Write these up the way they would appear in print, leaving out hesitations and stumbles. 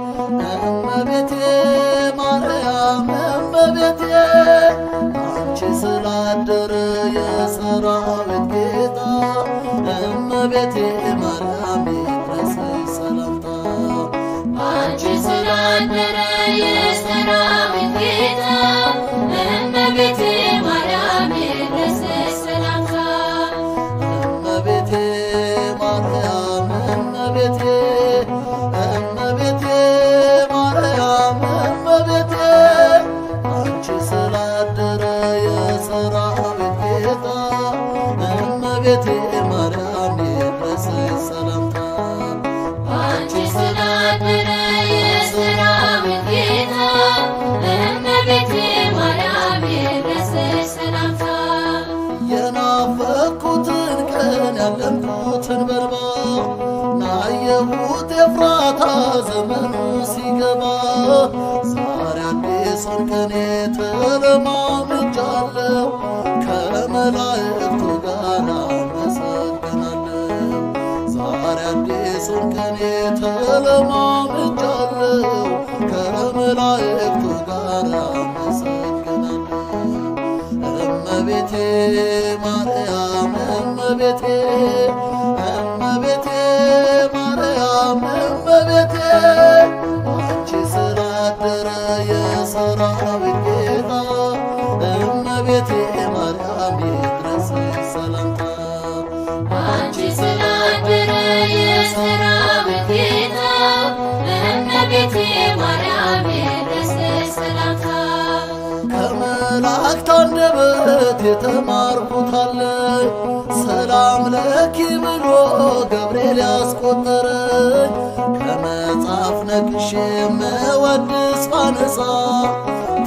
እመቤቴ ማርያም እመቤቴ አንቺ ስላደረ የሰራዊት ጌታ እመቤቴ ማርያም ይድረስሽ ሰላምታ አንቺ ስላደረ የሰራዊት ጌታ እመቤቴ ማርያም ይድረስሽ ሰላምታ እመቤቴ ማርያም እመቤቴ ማርያም እመቤቴ አንቺ ስላደረ የሰራዊት ጌታ እመቤቴ ማርያም ይድረስሽ ሰላምታ አንቺ ስላደረ የሰራዊት ጌታ እመቤቴ ማርያም ይድረስሽ ሰላምታ የናፈቅኩትን ቀን ያለምኩትን በልባ ናየሁት ኤፍራታ ዘመኑ ሲገባ ዛሬ አዲሱን ቀኔ ተለማምጃለሁ ከመላእክቱ ጋር አመሰግናለሁ ዛሬ አዲሱን ቀኔ ተለማምጃለሁ ከመላእክቱ ጋር አመሰግናለሁ እመቤቴ ማርያም እመቤቴ ማርያም እመቤቴ አንቺ ስላደረ የሰራዊት ጌታ እመቤቴ ማርያም ይድረስሽ ሰላምታ አንቺ ስላደረ የሰራዊት ጌታ እመቤቴ ማርያም ይድረስሽ ሰላምታ ከመላእክት አንደበት የተማርኩታለኝ ሰላም ለኪ ብሎ ገብርኤል ያስቆጠረኝ ከመጽሐፍ ነቅሼ መወድስ ባነሳ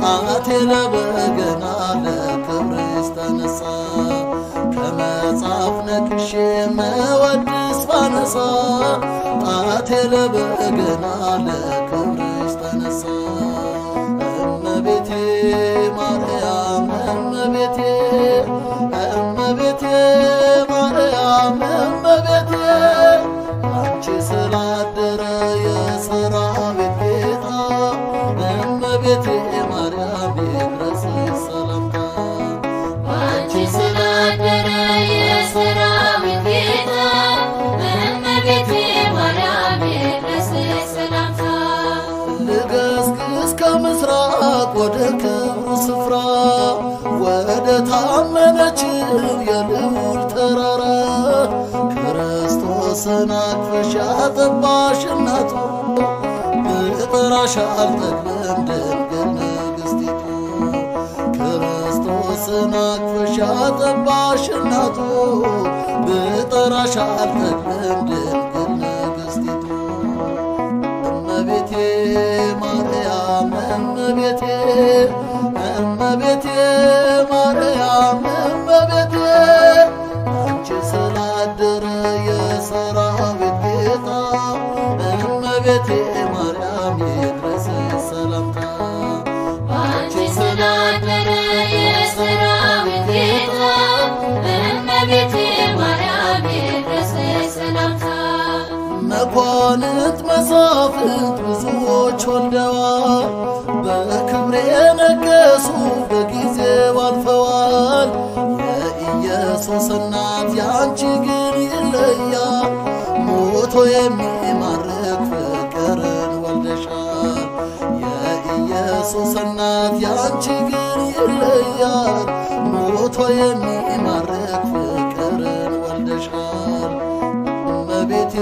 ጣቴ ለበገና ለክብርሽ ተነሳ ከመጽሐፍ ነቅሼ መወድስ ባነሳ ጣቴ ለበገና ለክብርሽ ተነሳ እመቤቴ ማርያም እመቤቴ ማርያም እመቤቴ አንቺ ስላደረ የሰራዊት ጌታ እመቤቴ ማርያም ይድረስሽ ሰላምታ አንቺ ስላደረ የሰራዊት ጌታ እመቤቴ ማርያም ይድረስሽ ሰላምታ ልገስግስ ከምስራቅ ወደ ክብሩ ስፍራ ወደ ታመነችው የልዑል ተራራ ክርስቶስን አቅፈሽ ያጠባሽ እናቱ ብጠራሽ አልጠግብም ድንግል ንግሥቲቱ ክርስቶስን አቅፈሽ ያጠባሽ እናቱ ብጠራሽ አልጠግብም ድንግል ንግሥቲቱ እመቤቴ ማርያም እመቤቴ ማርያም እመቤቴ አንቺ ስላደረ የሰራዊት ጌታ እመቤቴ ማርያም ይድረስሽ ሰላምታ አንቺ ስላደረ የሰራዊት ጌታ እመቤቴ ማርያም ይድረስሽ ሰላምታ መኳንንት መሳፍንት ብዙዎች ወልደዋል በክብር የነገሱ በጊዜው አልፈዋል የኢየሱስ እናት ያንቺ ግን ይለያል ሞቶ የሚማርክ ፍቅርን ወልደሻል የኢየሱስ እናት ያንቺ ግን ይለያል ሞቶ የሚማርክ ፍቅርን ወልደሻል እመቤቴ